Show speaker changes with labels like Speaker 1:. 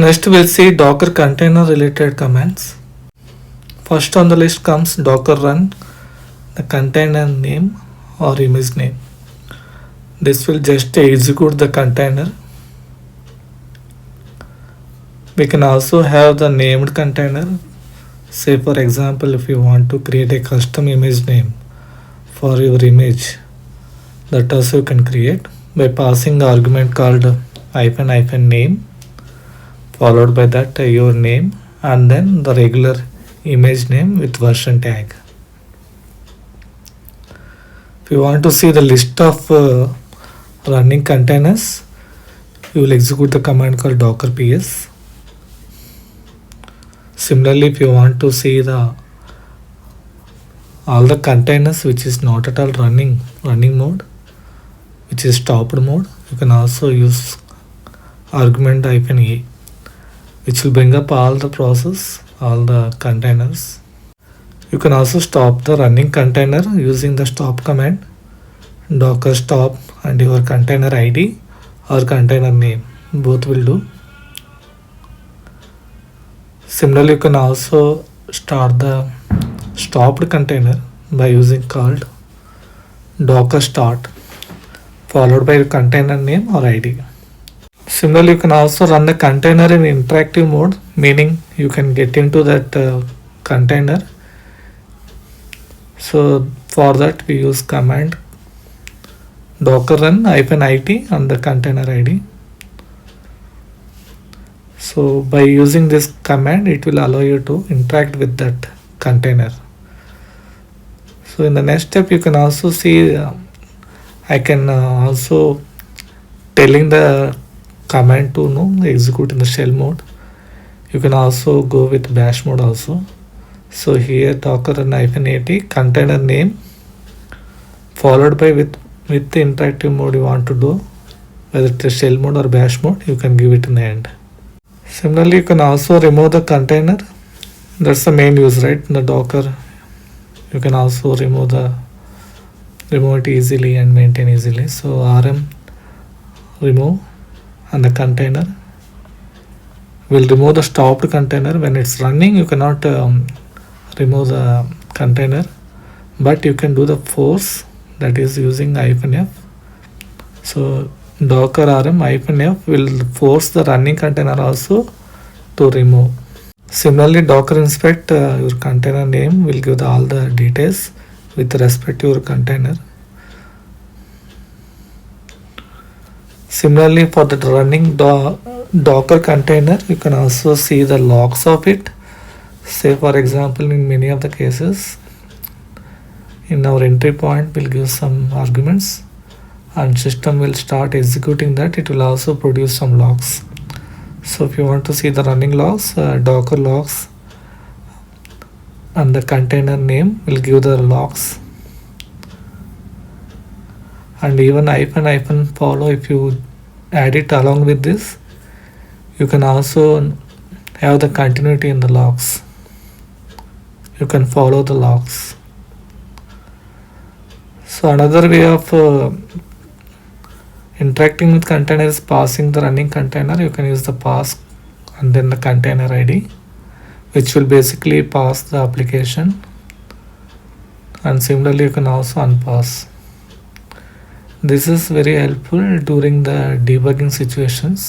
Speaker 1: Next we'll see Docker container related commands. First on the list comes docker run the container name or image name. This will just execute the container. We can also have the named container. Say for example, if you want to create a custom image name for your image, that also you can create by passing the argument called -name, followed by that your name, and then the regular image name with version tag. If you want to see the list of running containers, you will execute the command called docker ps. Similarly, if you want to see all the containers which is not at all running mode, which is stopped mode, you can also use argument -a, which will bring up all the process, all the containers. You can also stop the running container using the stop command, docker stop and your container ID or container name, both will do. Similarly, you can also start the stopped container by using called docker start followed by your container name or ID. Similarly, you can also run the container in interactive mode, meaning you can get into that container. So for that we use command docker run -it and the container ID. So by using this command, it will allow you to interact with that container. So in the next step, you can also see I can also telling the command to execute in the shell mode. You can also go with bash mode also. So here docker run -at container name followed by with the interactive mode you want to do, whether it is shell mode or bash mode, you can give it in the end. Similarly, you can also remove the container. That's the main use, right? In the Docker, you can also remove it easily and maintain easily. So rm remove and the container will remove the stopped container. When it's running, you cannot remove the container, but you can do the force, that is using -f. So docker rm -f will force the running container also to remove. Similarly, docker inspect your container name will give all the details with respect to your container. Similarly, for the running docker container, you can also see the logs of it. Say for example, in many of the cases, in our entry point we'll give some arguments and system will start executing that. It will also produce some logs. So if you want to see the running logs, docker logs and the container name will give the logs, and even -, follow, if you add it along with this, you can also have the continuity in the logs. You can follow the logs. So another way of interacting with container is passing the running container. You can use the pass and then the container ID, which will basically pass the application, and similarly you can also unpass. This is very helpful during the debugging situations.